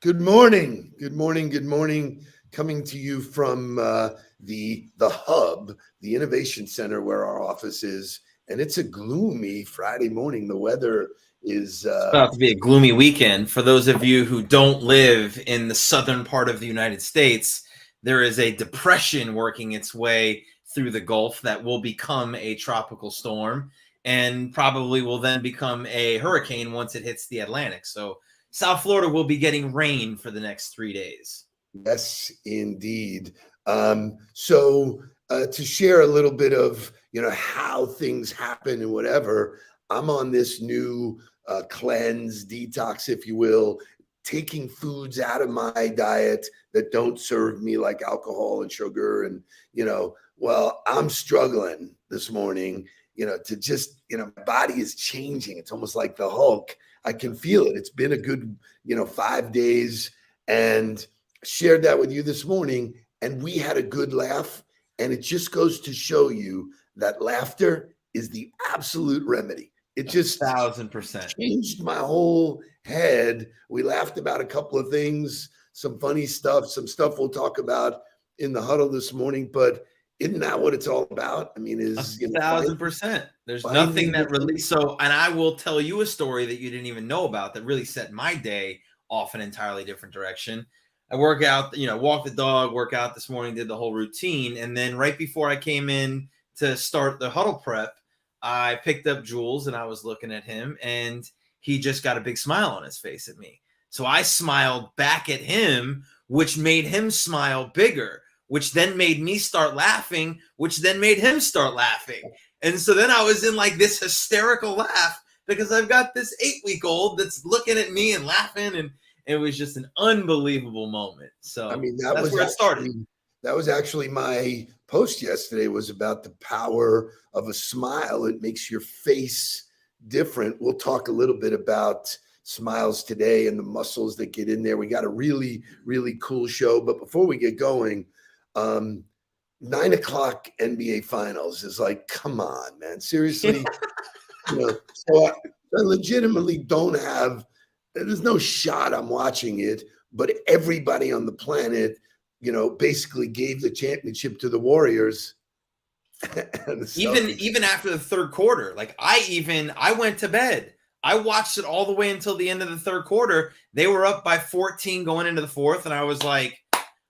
Good morning. Good morning. Good morning. Coming to you from the hub, the innovation center where our office is. And it's a gloomy Friday morning. The weather is it's about to be a gloomy weekend. For those of you who don't live in the southern part of the United States, there is a depression working its way through the Gulf that will become a tropical storm and probably will then become a hurricane once it hits the Atlantic. So South Florida will be getting rain for the next 3 days. Yes, indeed. So to share a little bit of, how things happen and whatever, I'm on this new cleanse, detox, if you will, taking foods out of my diet that don't serve me, like alcohol and sugar. And, I'm struggling this morning, to just, my body is changing. It's almost like the Hulk. I can feel it. It's been a good, 5 days, and shared that with you this morning. And we had a good laugh. And it just goes to show you that laughter is the absolute remedy. It just 1,000% changed my whole head. We laughed about a couple of things, some funny stuff, some stuff we'll talk about in the huddle this morning. But isn't that what it's all about? I mean, is 1,000%. There's nothing that really so. And I will tell you a story that you didn't even know about that really set my day off an entirely different direction. I work out, walk the dog, work out this morning, did the whole routine. And then right before I came in to start the huddle prep, I picked up Jules and I was looking at him and he just got a big smile on his face at me. So I smiled back at him, which made him smile bigger, which then made me start laughing, which then made him start laughing. And so then I was in like this hysterical laugh because I've got this 8-week-old that's looking at me and laughing, and it was just an unbelievable moment. So that's where it started. That was actually my post yesterday, was about the power of a smile. It makes your face different. We'll talk a little bit about smiles today and the muscles that get in there. We got a really, really cool show. But before we get going, 9 o'clock NBA finals is like, come on, man, seriously. So I legitimately don't have, there's no shot I'm watching it, but everybody on the planet, basically gave the championship to the Warriors. even after the third quarter, like I went to bed. I watched it all the way until the end of the third quarter. They were up by 14 going into the fourth, and I was like,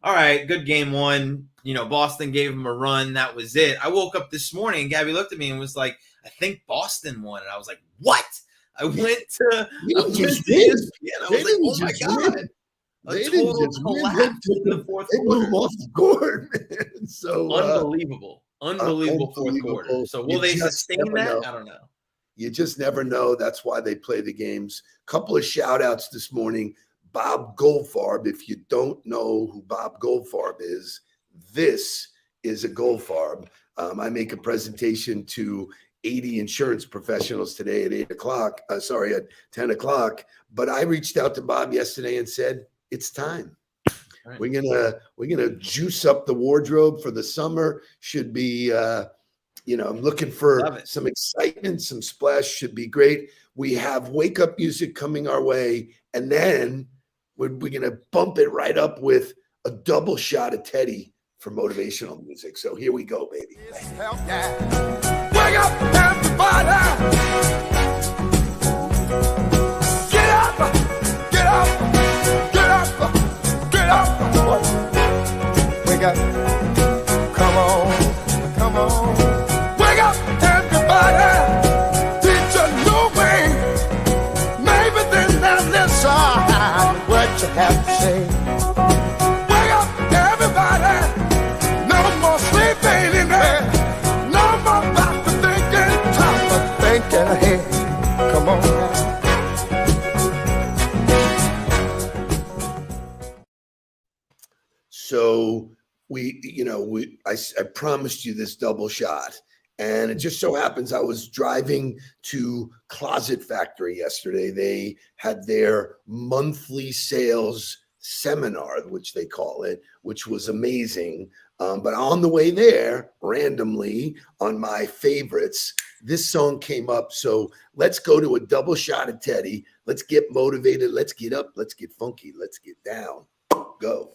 all right, good game one. Boston gave them a run. That was it. I woke up this morning and Gabby looked at me and was like, I think Boston won. And I was like, what? I went to ESPN. I was like, oh my God. They didn't just collapse in the fourth quarter. They blew them off the court, man. So unbelievable fourth quarter. So will they sustain that? I don't know. You just never know. That's why they play the games. Couple of shout outs this morning. Bob Goldfarb. If you don't know who Bob Goldfarb is, this is a Goldfarb. I make a presentation to 80 insurance professionals today at 10 o'clock. But I reached out to Bob yesterday and said, it's time. Right. We're gonna juice up the wardrobe for the summer. Should be, I'm looking for some excitement, some splash. Should be great. We have wake up music coming our way, and then we're gonna bump it right up with a double shot of Teddy for motivational music. So here we go, baby. Wake up, everybody! Get up! Get up! Wake up. Come on. Wake up, everybody. Teach a new way. Maybe then they'll listen what you have to say. Wake up, everybody. No more sleeping in there. No more about to thinking, top of thinking ahead. I promised you this double shot. And it just so happens I was driving to Closet Factory yesterday. They had their monthly sales seminar, which they call it, which was amazing. But on the way there, randomly on my favorites, this song came up. So let's go to a double shot of Teddy. Let's get motivated. Let's get up. Let's get funky. Let's get down. Go.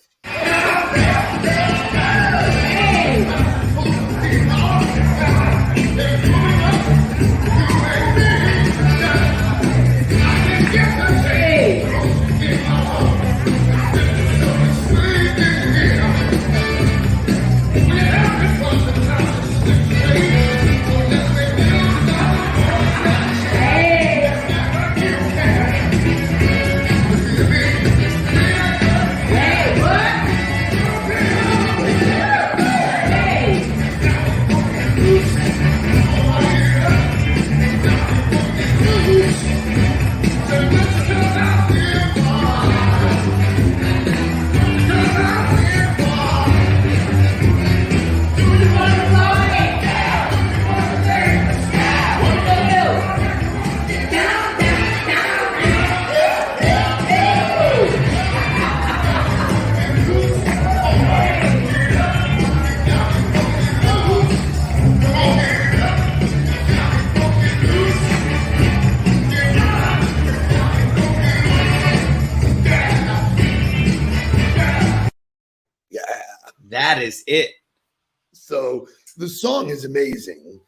That is it. So the song is amazing.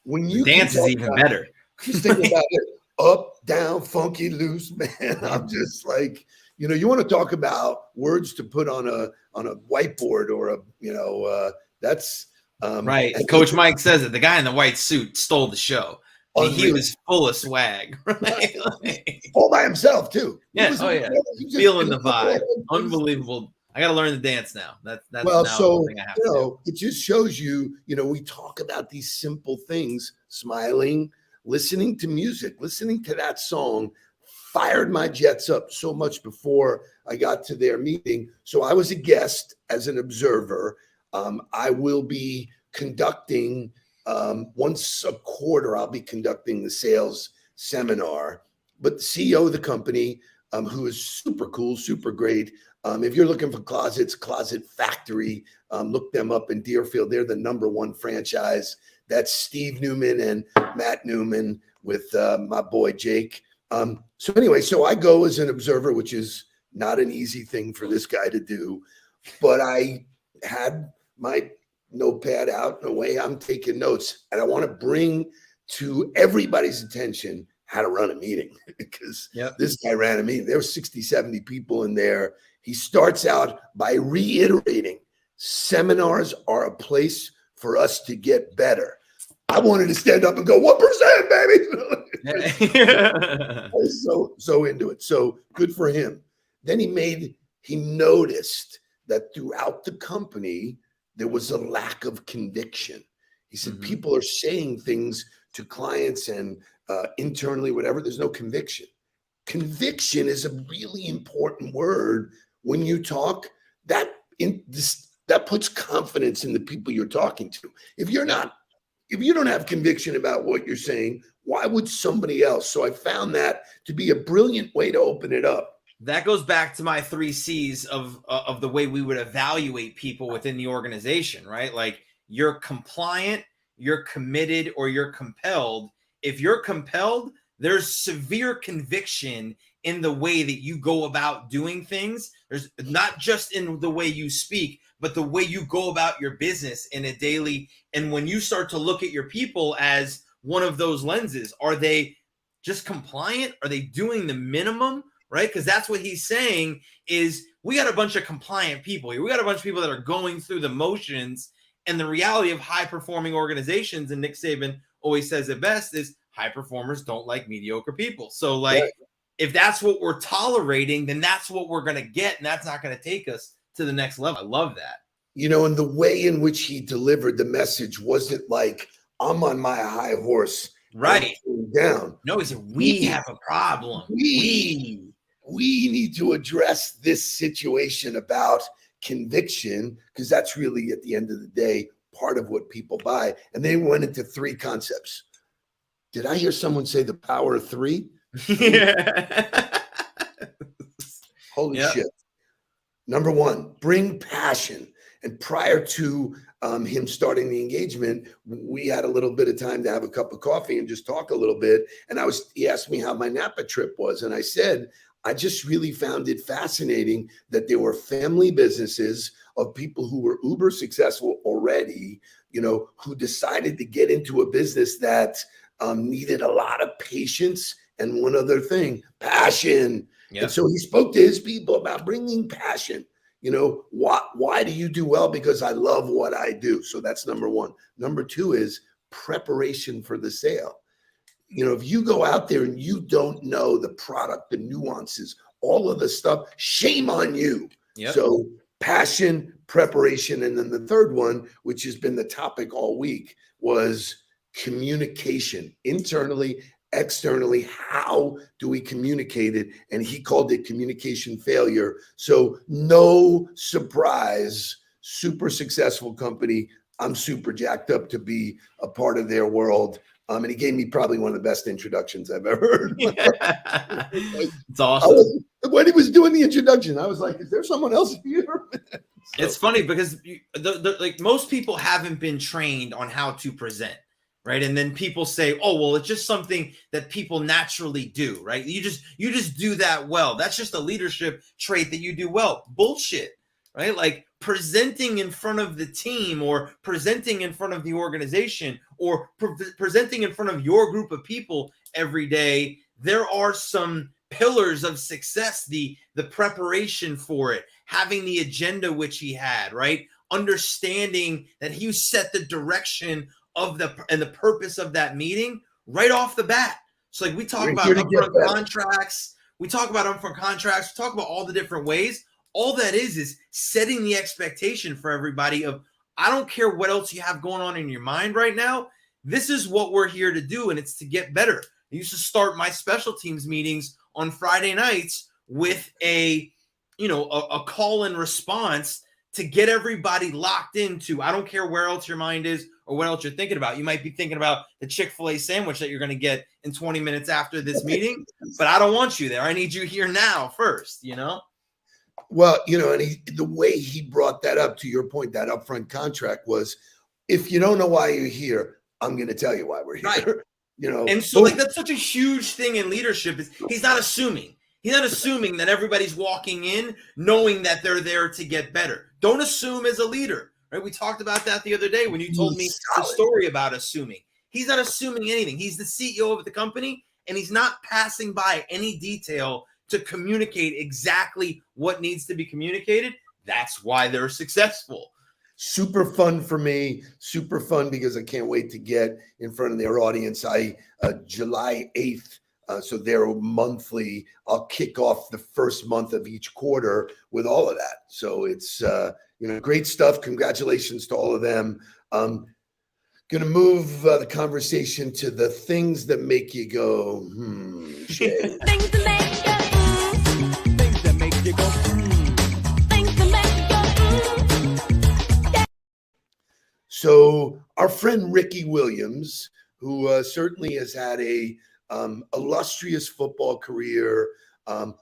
When you dance is even better. Just think about it. Up, down, funky, loose, man. I'm just like, you want to talk about words to put on a whiteboard or that's right. Coach Mike says it. The guy in the white suit stole the show. He was full of swag, right? All by himself too. Yeah. He feeling the vibe. Unbelievable. I got to learn the dance now. That's well, now so I have to do. It just shows you. We talk about these simple things: smiling, listening to music, listening to that song. Fired my jets up so much before I got to their meeting. So I was a guest as an observer. I will be conducting once a quarter. I'll be conducting the sales seminar. But the CEO of the company, who is super cool, super great. If you're looking for closets, Closet Factory, look them up in Deerfield. They're the #1 franchise. That's Steve Newman and Matt Newman with my boy Jake. So I go as an observer, which is not an easy thing for this guy to do. But I had my notepad out in a way I'm taking notes. And I want to bring to everybody's attention how to run a meeting because this guy ran a meeting. There were 60, 70 people in there. He starts out by reiterating seminars are a place for us to get better. I wanted to stand up and go 1%, baby. I was so into it. So good for him. Then he noticed that throughout the company, there was a lack of conviction. He said, people are saying things to clients and internally, whatever, there's no conviction. Conviction is a really important word when you talk. That puts confidence in the people you're talking to. If you don't have conviction about what you're saying, why would somebody else? So I found that to be a brilliant way to open it up. That goes back to my 3 C's of the way we would evaluate people within the organization, right? Like you're compliant, you're committed, or you're compelled. If you're compelled, there's severe conviction in the way that you go about doing things. There's not just in the way you speak, but the way you go about your business in a daily. And when you start to look at your people as one of those lenses, are they just compliant? Are they doing the minimum? Right? Because that's what he's saying is we got a bunch of compliant people here. We got a bunch of people that are going through the motions. And the reality of high performing organizations, and Nick Saban always says it best, is high performers don't like mediocre people. So if that's what we're tolerating, then that's what we're going to get. And that's not going to take us to the next level. I love that. And the way in which he delivered the message wasn't like, I'm on my high horse. Right. Down. No, he said, we have a problem. We need to address this situation about conviction, because that's really, at the end of the day, part of what people buy. And they went into 3 concepts. Did I hear someone say the power of 3? Yeah. Holy Yep. shit. Number 1, bring passion. And prior to him starting the engagement, we had a little bit of time to have a cup of coffee and just talk a little bit. And he asked me how my Napa trip was. And I said, I just really found it fascinating that there were family businesses of people who were uber successful already, who decided to get into a business that needed a lot of patience. And one other thing, passion. Yep. And so he spoke to his people about bringing passion. Why do you do well? Because I love what I do. So that's number 1. Number 2 is preparation for the sale. If you go out there and you don't know the product, the nuances, all of the stuff, shame on you. Yep. So passion, preparation. And then the third one, which has been the topic all week, was communication internally, externally. How do we communicate it? And he called it communication failure. So no surprise, super successful company. I'm super jacked up to be a part of their world. And he gave me probably one of the best introductions I've ever heard. Yeah. It's awesome. When he was doing the introduction, I was like, is there someone else here? So. It's funny because like most people haven't been trained on how to present, right? And then people say, oh, well, it's just something that people naturally do, right? You just do that well. That's just a leadership trait that you do well. Bullshit, right? Like presenting in front of the team or presenting in front of the organization or presenting in front of your group of people every day, there are some pillars of success, the preparation for it, having the agenda which he had, right? Understanding that he set the direction of the purpose of that meeting right off the bat. So like we talk about upfront contracts, we talk about all the different ways. All that is setting the expectation for everybody of, I don't care what else you have going on in your mind right now. This is what we're here to do, and it's to get better. I used to start my special teams meetings on Friday nights with a call and response to get everybody locked into, I don't care where else your mind is or what else you're thinking about. You might be thinking about the Chick-fil-A sandwich that you're going to get in 20 minutes after this meeting, but I don't want you there. I need you here now first, Well, and the way he brought that up, to your point, that upfront contract was, if you don't know why you're here, I'm going to tell you why we're here. Right. And so like that's such a huge thing in leadership is he's not assuming. He's not assuming that everybody's walking in knowing that they're there to get better. Don't assume as a leader, right? We talked about that the other day when you told me the story about assuming. He's not assuming anything. He's the CEO of the company, and he's not passing by any detail to communicate exactly what needs to be communicated. That's why they're successful. Super fun for me. Super fun because I can't wait to get in front of their audience. July 8th. So they're monthly. I'll kick off the first month of each quarter with all of that. So it's great stuff. Congratulations to all of them. Going to move the conversation to the things that make you go, Shay. Things that make you, things that make you go, things that make you go, yeah. So our friend Ricky Williams, who certainly has had a illustrious football career,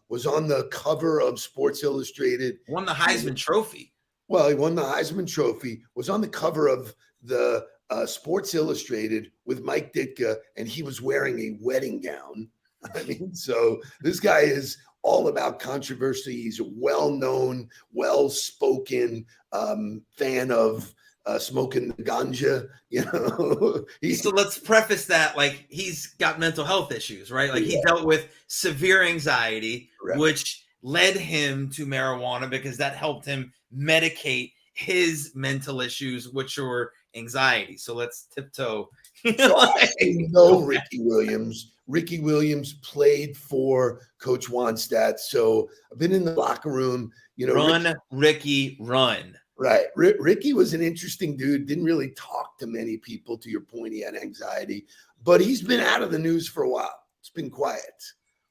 was on the cover of Sports Illustrated. Won the Heisman Trophy. Well, he won the Heisman Trophy, was on the cover of the Sports Illustrated with Mike Ditka, and he was wearing a wedding gown. I mean, so this guy is all about controversy. He's a well-known, well-spoken fan of smoking the ganja, So let's preface that like he's got mental health issues, right? Like he dealt with severe anxiety, which led him to marijuana because that helped him medicate his mental issues, which were anxiety. So let's tiptoe. Ricky Williams. Ricky Williams played for Coach Wannstedt. So I've been in the locker room, Run, Ricky, run. Right. Ricky was an interesting dude. Didn't really talk to many people. To your point, he had anxiety, but he's been out of the news for a while. It's been quiet.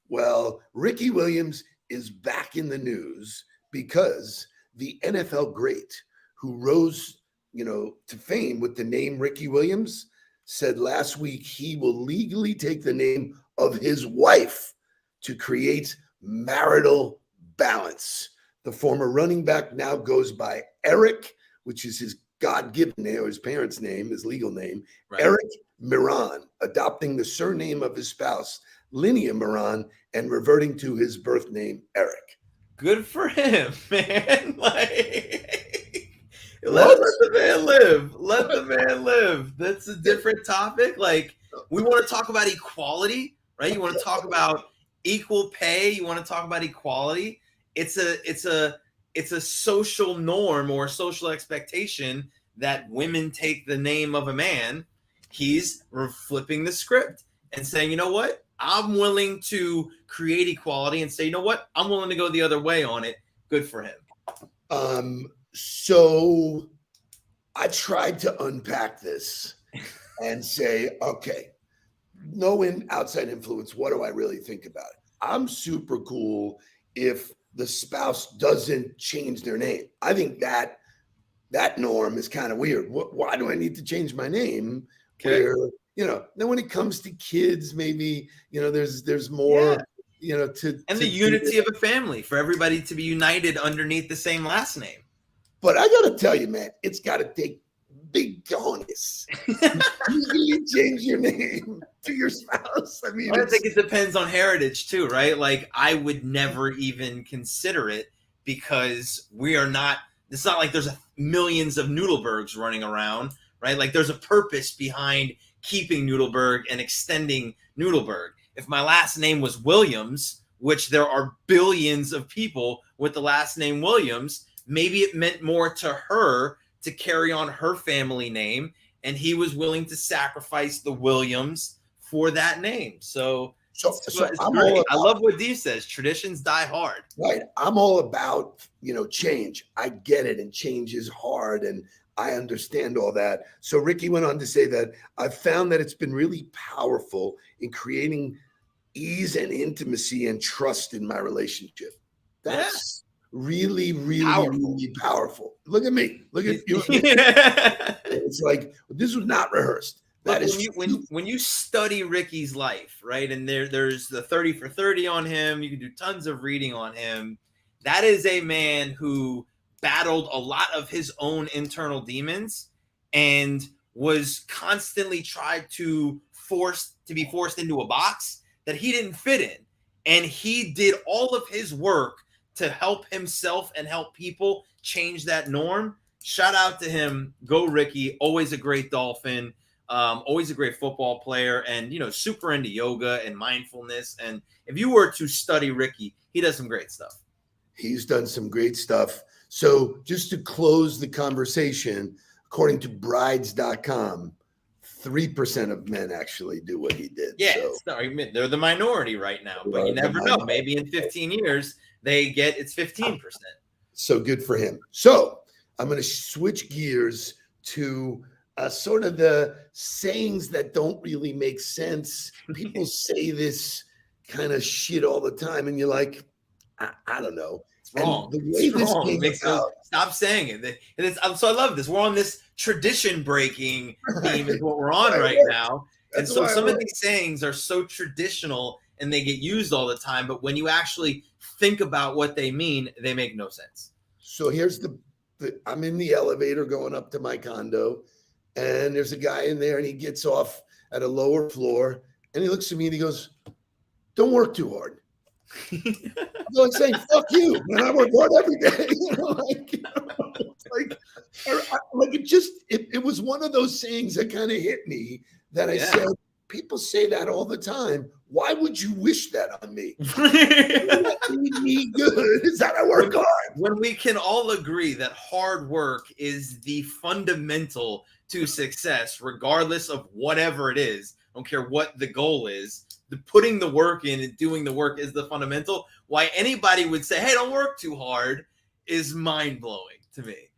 Well, Ricky Williams is back in the news because the NFL great who rose to fame with the name Ricky Williams, said last week he will legally take the name of his wife to create marital balance. The former running back now goes by Eric, which is his God-given name, or his parents' name, his legal name, Right. Eric Miron, adopting the surname of his spouse, Linnea Miron, and reverting to his birth name, Eric. Good for him, man. Like, let the man live. Let the man live. That's a different topic. Like, we want to talk about equality, right? You want to talk about equal pay. You want to talk about equality. It's a social norm or social expectation that women take the name of a man. He's flipping the script and saying, you know what? I'm willing to create equality and say, you know what? I'm willing to go the other way on it. Good for him. So I tried to unpack this and say, okay, no outside influence. What do I really think about it? I'm super cool if the spouse doesn't change their name. I think that norm is kind of weird. Why do I need to change my name? Okay. Where, then when it comes to kids, maybe, there's more, and the unity of a family, for everybody to be united underneath the same last name. But I got to tell you, man, it's got to take big cojones. You change your name to your spouse. I mean, I think it depends on heritage too, right? Like, I would never even consider it because it's not like there's millions of Nudelbergs running around, right? Like, there's a purpose behind keeping Nudelberg and extending Nudelberg. If my last name was Williams, which there are billions of people with the last name Williams, maybe it meant more to her to carry on her family name, and he was willing to sacrifice the Williams for that name. So it's great. I love what Dee says. Traditions die hard. Right. I'm all about, change. I get it. And change is hard. And I understand all that. So Ricky went on to say that I've found that it's been really powerful in creating ease and intimacy and trust in my relationship. That's really, really powerful. Really powerful. Look at me. Look at you. It's like, this was not rehearsed. That is when you study Ricky's life, right? And there's the 30 for 30 on him. You can do tons of reading on him. That is a man who battled a lot of his own internal demons and was constantly tried to be forced into a box that he didn't fit in. And he did all of his work to help himself and help people change that norm. Shout out to him. Go Ricky. Always a great Dolphin. Always a great football player, and super into yoga and mindfulness. And if you were to study Ricky, he does some great stuff. He's done some great stuff. So just to close the conversation, according to brides.com, 3% of men actually do what he did. Yeah, they're the minority right now, but you never know. Maybe in 15 years it's 15%. So good for him. So I'm going to switch gears to sort of the sayings that don't really make sense. People say this kind of shit all the time, and you're like, I don't know. It's wrong. And the way this came out, stop saying it. So I love this. We're on this tradition breaking theme is what we're on right now. And so some of these sayings are so traditional and they get used all the time, but when you actually think about what they mean, they make no sense. So here's I'm in the elevator going up to my condo, and there's a guy in there, and he gets off at a lower floor, and he looks at me and he goes, "Don't work too hard." I'm like saying, "Fuck you," and I work hard every day. It was one of those sayings that kind of hit me that I said, people say that all the time. Why would you wish that on me? That made me good. Is that I work hard? When we can all agree that hard work is the fundamental to success, regardless of whatever it is, I don't care what the goal is, putting the work in and doing the work is the fundamental. Why anybody would say, "Hey, don't work too hard," is mind-blowing to me.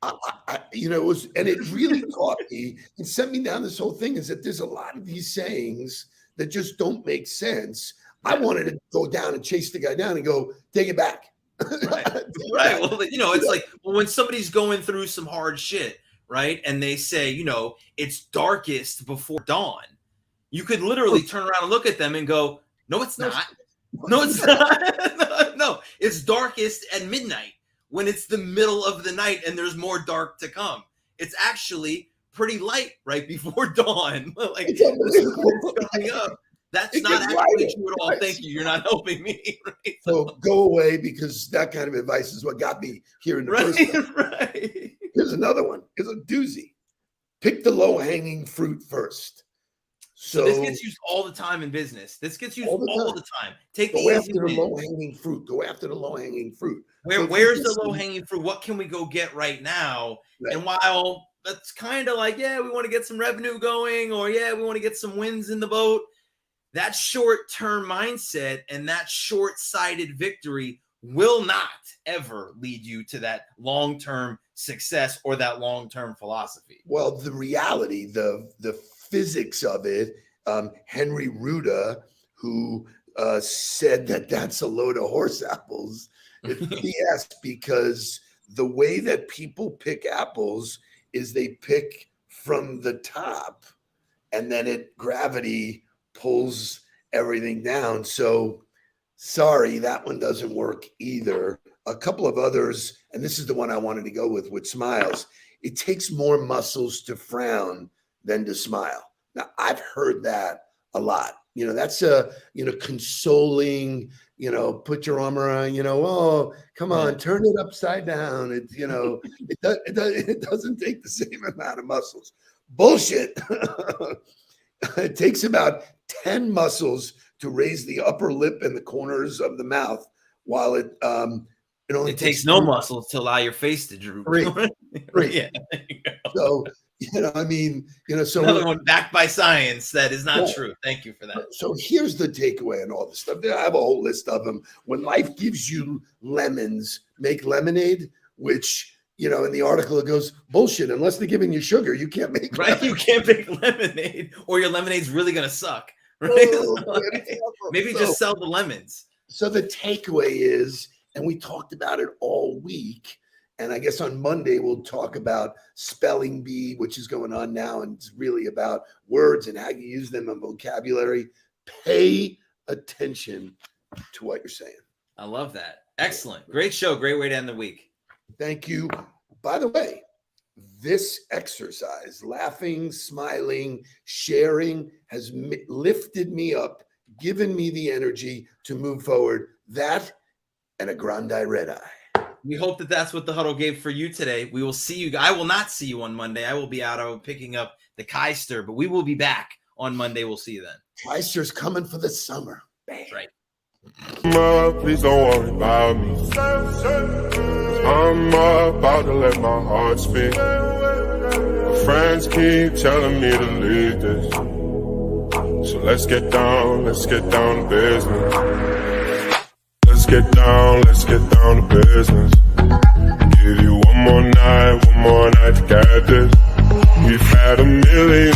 It really caught me and sent me down this whole thing, is that there's a lot of these sayings that just don't make sense. I wanted to go down and chase the guy down and go, "Take it back." Right. Well, it's like when somebody's going through some hard shit, right? And they say, you know, it's darkest before dawn. You could literally turn around and look at them and go, no, it's not. No, it's not. No, it's darkest at midnight when it's the middle of the night and there's more dark to come. It's actually pretty light right before dawn. Like, it's coming up. That's not actually true at all. Right. Thank you. You're not helping me. Right? So go away, because that kind of advice is what got me here in the first place. Right. Here's another one. Here's a doozy. Pick the low-hanging fruit first. So this gets used all the time in business. This gets used all the time. Take go after the low-hanging fruit. Go after the low-hanging fruit. Where's the low-hanging fruit? What can we go get right now? Right. And while that's kind of like, yeah, we want to get some revenue going, or yeah, we want to get some wins in the boat. That short-term mindset and that short-sighted victory will not ever lead you to that long-term success or that long-term philosophy. Well, the reality, the physics of it, Henry Ruda, who said that that's a load of horse apples, yes, because the way that people pick apples is they pick from the top, and then gravity pulls everything down. So sorry, that one doesn't work either. A couple of others, and this is the one I wanted to go with smiles. It takes more muscles to frown than to smile. Now, I've heard that a lot. You know, that's consoling, put your arm around, oh, come on, turn it upside down. It's, it doesn't take the same amount of muscles. Bullshit. It takes about 10 muscles to raise the upper lip and the corners of the mouth, while it takes no muscles to allow your face to droop. Three. Yeah. So, so another one backed by science that is not true. Thank you for that. So here's the takeaway and all this stuff. I have a whole list of them. When life gives you lemons, make lemonade, which, in the article it goes, bullshit, unless they're giving you sugar, you can't make lemonade. You can't make lemonade, or your lemonade's really going to suck. Right? Maybe just sell the lemons. So the takeaway is, and we talked about it all week, and I guess on Monday we'll talk about spelling bee, which is going on now, and it's really about words and how you use them and vocabulary. Pay attention to what you're saying. I love that. Excellent. Great show. Great way to end the week. Thank you. By the way, this exercise, laughing, smiling, sharing, has lifted me up, given me the energy to move forward. That and a grande red eye. We hope that that's what the Huddle gave for you today. We will see you. I will not see you on Monday. I will be out picking up the Keister, but we will be back on Monday. We'll see you then. Keister's coming for the summer. That's right. Please don't worry about me. I'm about to let my heart speak. My friends keep telling me to leave this, so let's get down to business. Let's get down to business. Give you one more night to get this. We've had a million